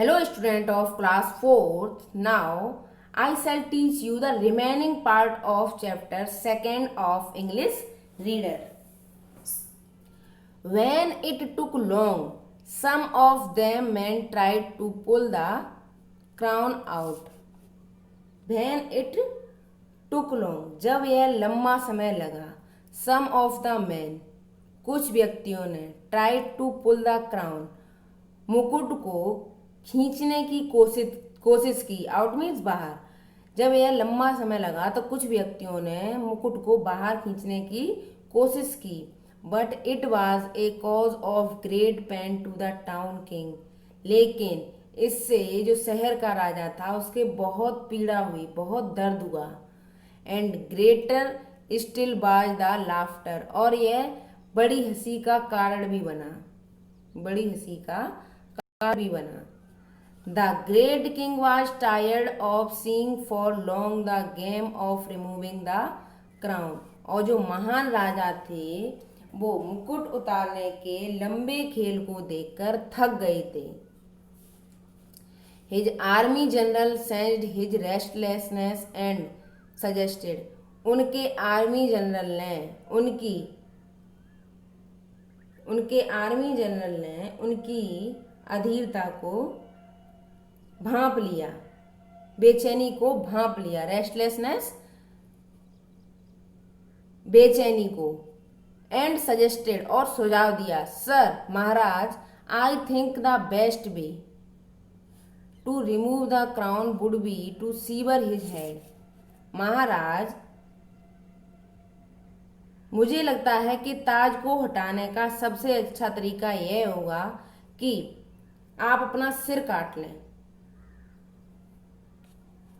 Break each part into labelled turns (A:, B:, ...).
A: Hello, student of class 4th. Now I shall teach you the remaining part of chapter 2nd of English Reader. When it took long, some of them men tried to pull the crown out. When it took long, जब यह लंबा समय लगा, some of the men, कुछ व्यक्तियों ने tried to pull the crown, मुकुट को खींचने की कोशिश की. आउट मीन्स बाहर. जब यह लंबा समय लगा तो कुछ व्यक्तियों ने मुकुट को बाहर खींचने की कोशिश की. But it was a cause of great pain to the town king. लेकिन इससे जो शहर का राजा था उसके बहुत पीड़ा हुई, बहुत दर्द हुआ. And greater still was the laughter. और यह बड़ी हंसी का कारण भी बना. बड़ी हंसी का कारण भी बना. The great king was tired of seeing for long the game of removing the crown. और जो महान राजा थे वो मुकुट उतारने के लंबे खेल को देखकर थक गए थे. His army general sensed his restlessness and suggested. उनके आर्मी जनरल ने उनकी अधीरता को भांप लिया, बेचैनी को भांप लिया. रेस्टलेसनेस, बेचैनी को. एंड सजेस्टेड, और सुझाव दिया. सर, महाराज, I think the best way to remove the crown would be to sever his head. महाराज, मुझे लगता है कि ताज को हटाने का सबसे अच्छा तरीका यह होगा कि आप अपना सिर काट लें.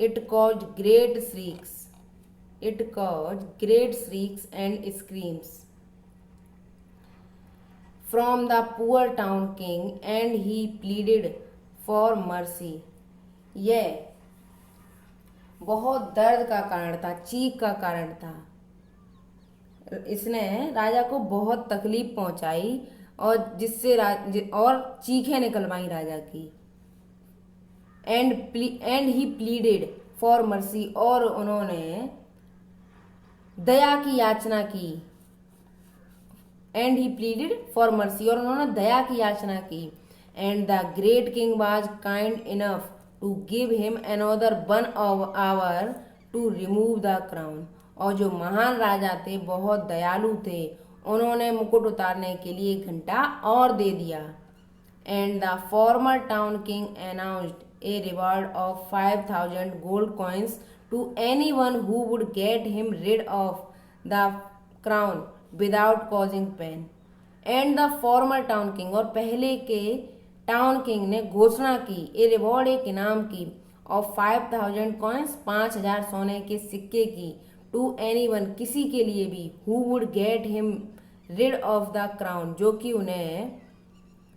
A: It caused great shrieks. It caused great shrieks and screams from the poor town king, and he pleaded for mercy. यह बहुत दर्द का कारण था, चीख का कारण था. इसने राजा को बहुत तकलीफ पहुंचाई और जिससे और चीखें निकलवाई राजा की. And he pleaded for mercy, और उन्होंने दया की याचना की. And he pleaded for mercy, और उन्होंने दया की याचना की. And the great king was kind enough to give him another 1 hour to remove the crown. और जो महान राजा थे बहुत दयालु थे, उन्होंने मुकुट उतारने के लिए 1 घंटा और दे दिया. And the former town king announced a reward of 5,000 gold coins to anyone who would get him rid of the crown without causing pain. And the former town king, और पहले के टाउन किंग ने घोषणा की, ए reward, एक इनाम की, of 5,000 coins, 5,000 सोने के सिक्के की, टू एनीवन, किसी के लिए भी, who would get him rid of the crown, जो कि उन्हें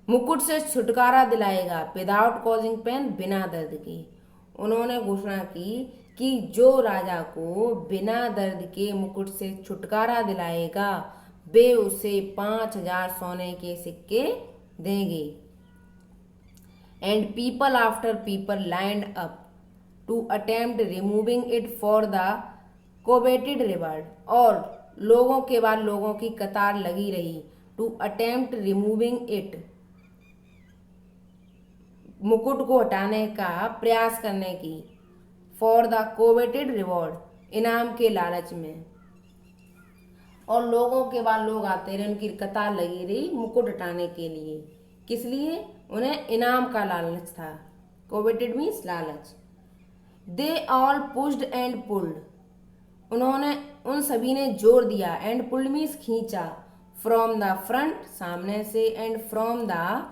A: मुकुट से छुटकारा दिलाएगा, विदाउट कॉजिंग पेन, बिना दर्द के. उन्होंने घोषणा की कि जो राजा को बिना दर्द के मुकुट से छुटकारा दिलाएगा वे उसे 5,000 सोने के सिक्के देंगे. And people after people lined up to attempt removing it for the coveted reward. और लोगों के बाद लोगों की कतार लगी रही, टू अटेम्प्ट रिमूविंग इट, मुकुट को हटाने का प्रयास करने की, फॉर द कोवेटेड रिवॉर्ड, इनाम के लालच में. और लोगों के बाद लोग आते रहे, उनकी कतार लगी रही मुकुट हटाने के लिए. किस लिए? उन्हें इनाम का लालच था. कोवेटेड मीन्स लालच. They all pushed and pulled, उन्होंने उन सभी ने जोर दिया. एंड पुल्ड मीन्स खींचा. फ्रॉम द फ्रंट, सामने से. एंड फ्रॉम द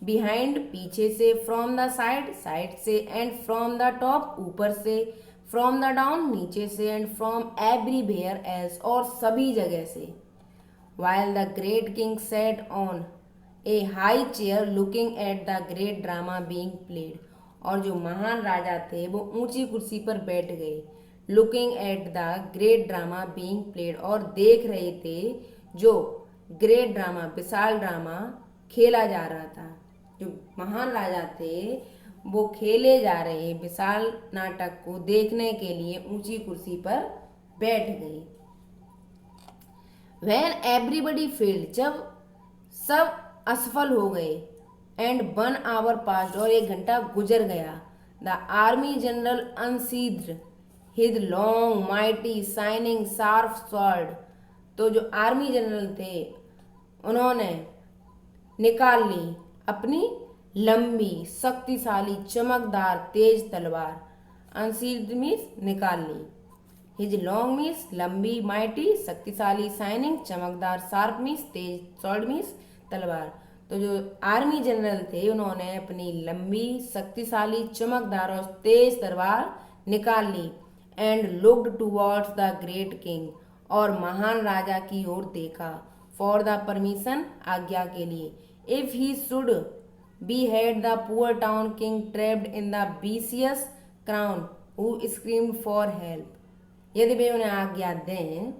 A: बिहाइंड, पीछे से. फ्रॉम द साइड, साइड से. एंड फ्रॉम द टॉप, ऊपर से. फ्रॉम द डाउन, नीचे से. एंड फ्रॉम एवरीवेयर एल्स, और सभी जगह से. While the great king sat on A high chair looking at the great drama being played. और जो महान राजा थे वो ऊंची कुर्सी पर बैठ गए, looking at the great drama being played, और देख रहे थे जो ग्रेट ड्रामा, विशाल ड्रामा खेला जा रहा था. जो महान राजा थे वो खेले जा रहे विशाल नाटक को देखने के लिए ऊंची कुर्सी पर बैठ गई। When everybody failed, जब सब असफल हो गए, and 1 hour passed, और 1 घंटा गुजर गया, the army general unsheathed his long, mighty, shining, sharp sword, तो जो आर्मी जनरल थे उन्होंने निकाल ली अपनी लंबी, शक्तिशाली, चमकदार, तेज तलवार। अनशील्ड मीन्स निकाल ली, हिज लॉन्ग मीन्स लंबी, माइटी शक्तिशाली, शाइनिंग चमकदार, शार्प मीन्स तेज, स्वॉर्ड मीन्स तलवार। तो जो आर्मी जनरल थे उन्होंने अपनी लंबी, शक्तिशाली, चमकदार और तेज तलवार निकाल ली। And looked towards the great king, और महान राजा की ओर देखा। फॉर द परमिशन, आज्ञा के लिए। If he should behead the poor town king trapped in the vicious crown who screamed for help, यदि वे उन्हें आज्ञा दें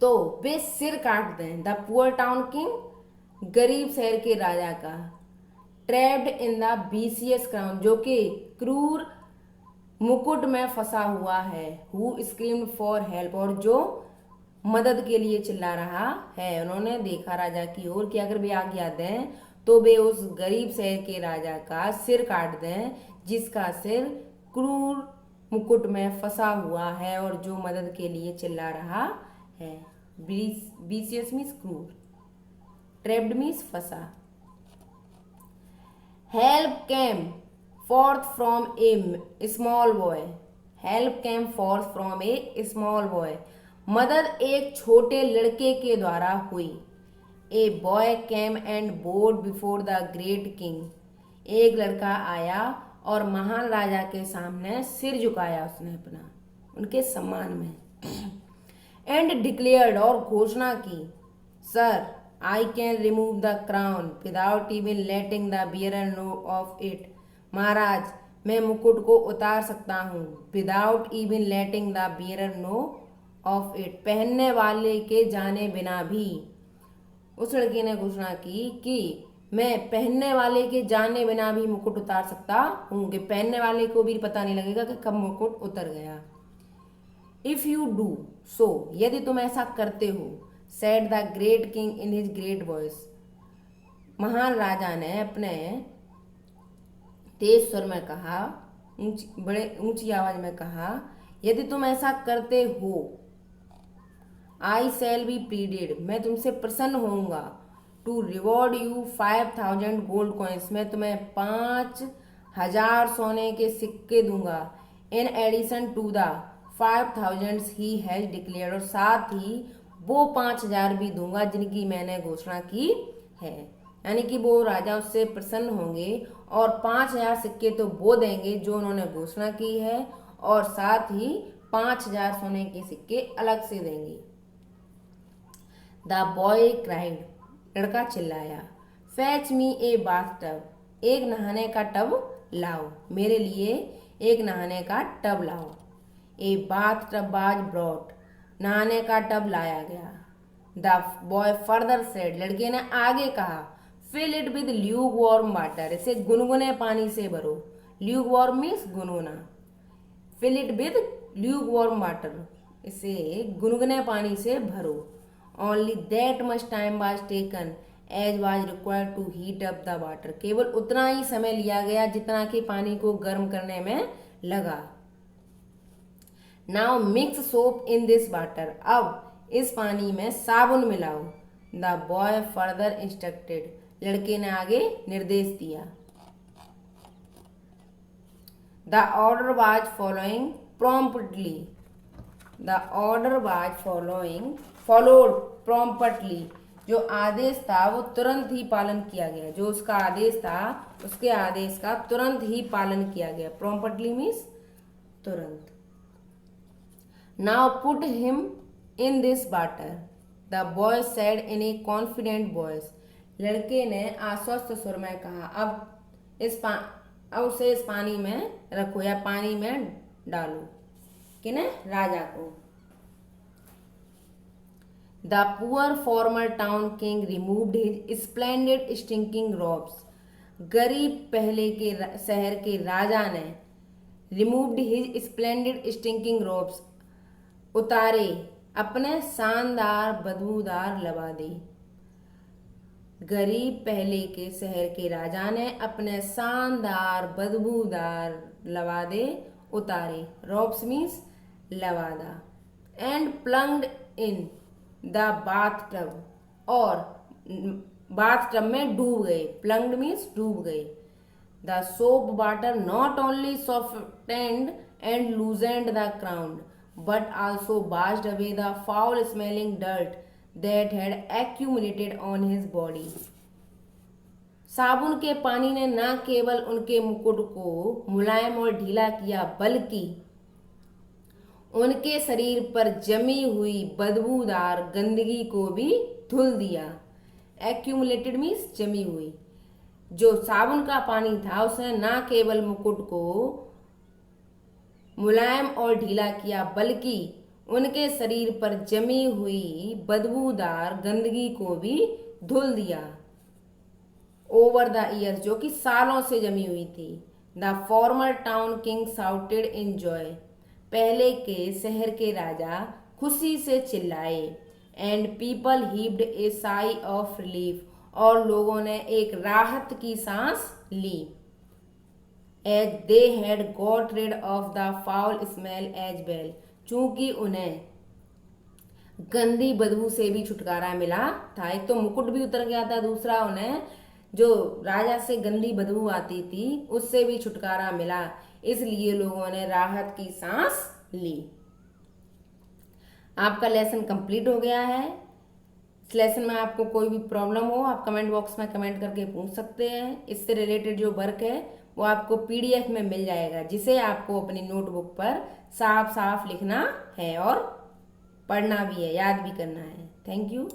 A: तो वे सिर काट दें। द पुअर टाउन किंग, गरीब शहर के राजा का, trapped in the vicious crown, जो कि क्रूर मुकुट में फंसा हुआ है। हु स्क्रीम्ड फॉर हेल्प, और जो मदद के लिए चिल्ला रहा है। उन्होंने देखा राजा की ओर कि अगर वे आज्ञा दें तो वे उस गरीब शहर के राजा का सिर काट दें जिसका सिर क्रूर मुकुट में फंसा हुआ है और जो मदद के लिए चिल्ला रहा है। बीसियस मीन्स क्रूर, ट्रैप्ड मीन्स फंसा। Help came forth from a small boy, help came forth from a small boy, मदद एक छोटे लड़के के द्वारा हुई। A boy came and bowed before the great king, एक लड़का आया और महान राजा के सामने सिर झुकाया उसने अपना, उनके सम्मान में। And declared, और घोषणा की, Sir, I can remove the crown without even letting the bearer know of it, महाराज मैं मुकुट को उतार सकता हूँ, without even letting the bearer know of it, पहनने वाले के जाने बिना भी। उस लड़के ने घोषणा की कि मैं पहनने वाले के जाने बिना भी मुकुट उतार सकता हूँ, कि पहनने वाले को भी पता नहीं लगेगा कि कब मुकुट उतर गया। इफ यू डू सो, यदि तुम ऐसा करते हो, said the great king in his great voice, महान राजा ने अपने तेज स्वर में कहा, बड़े ऊंची आवाज में कहा, यदि तुम ऐसा करते हो, आई शैल बी प्लीडेड, मैं तुमसे प्रसन्न होऊंगा, to reward you 5000 gold coins, मैं तुम्हें 5000 सोने के सिक्के दूंगा, in addition to the 5000 he has declared, और साथ ही वो 5000 भी दूंगा जिनकी मैंने घोषणा की है। यानी कि वो राजा उससे प्रसन्न होंगे और 5000 सिक्के तो वो देंगे जो उन्होंने घोषणा की है, और साथ ही 5000 सोने के सिक्के अलग से देंगे। द बॉय क्राइड, लड़का चिल्लाया, fetch me a bath tub, एक नहाने का टब लाओ, मेरे लिए एक नहाने का टब लाओ। A bath tub was brought, नहाने का टब लाया गया। द बॉय फर्दर सेड, लड़के ने आगे कहा, fill it with lukewarm water, इसे गुनगुने पानी से भरो। ल्यूक वार्म मीन्स गुनगुना, fill it with lukewarm water, इसे गुनगुने पानी से भरो। Only that much time was taken as was required to heat up the water, केवल उतना ही समय लिया गया जितना कि पानी को गर्म करने में लगा। Now mix soap in this water, अब इस पानी में साबुन मिलाओ। द बॉय फर्दर इंस्ट्रक्टेड, लड़के ने आगे निर्देश दिया। The order was following promptly, the order was followed promptly, जो आदेश था वो तुरंत ही पालन किया गया, जो उसका आदेश था उसके आदेश का तुरंत ही पालन किया गया। प्रॉम्प्टली मीन्स तुरंत। Now put him in this water, the boy said in A confident voice, लड़के ने आश्वस्त स्वर में कहा, अब उसे इस पानी में रखो या पानी में डालो, किन्हें, राजा को। The poor farmer town king removed his splendid stinking robes, गरीब पहले के शहर के राजा ने removed his splendid stinking ropes, उतारे अपने शानदार बदबूदार लबादे। गरीब पहले के शहर के राजा ने अपने शानदार बदबूदार लबादे उतारे, रोब्स मीन्स लबादा, and plunged in the bath tub, और बाथ टब में डूब गए, प्लंग्ड मीन्स डूब गए। The soap water not only softened and loosened the crown, but also washed away the foul smelling dirt that had accumulated on his body. साबुन के पानी ने न केवल उनके मुकुट को मुलायम और ढीला किया, बल्कि उनके शरीर पर जमी हुई बदबूदार गंदगी को भी धुल दिया। एक्यूमुलेटेड मीन्स जमी हुई। जो साबुन का पानी था उसने न केवल मुकुट को मुलायम और ढीला किया, बल्कि उनके शरीर पर जमी हुई बदबूदार गंदगी को भी धुल दिया। ओवर द ईयर्स, जो कि सालों से जमी हुई थी। The former town king shouted in joy, पहले के शहर के राजा खुशी से चिल्लाए। And people heaved a sigh of relief, और लोगों ने एक राहत की सांस ली। As they had got rid of the foul smell as well, चूंकि उन्हें गंदी बदबू से भी छुटकारा मिला था। एक तो मुकुट भी उतर गया था, दूसरा उन्हें जो राजा से गंदी बदबू आती थी उससे भी छुटकारा मिला, इसलिए लोगों ने राहत की सांस ली। आपका लेसन कंप्लीट हो गया है। इस लेसन में आपको कोई भी प्रॉब्लम हो आप कमेंट बॉक्स में कमेंट करके पूछ सकते हैं। इससे रिलेटेड जो वर्क है वो आपको पीडीएफ में मिल जाएगा, जिसे आपको अपनी नोटबुक पर साफ साफ लिखना है और पढ़ना भी है, याद भी करना है। Thank you.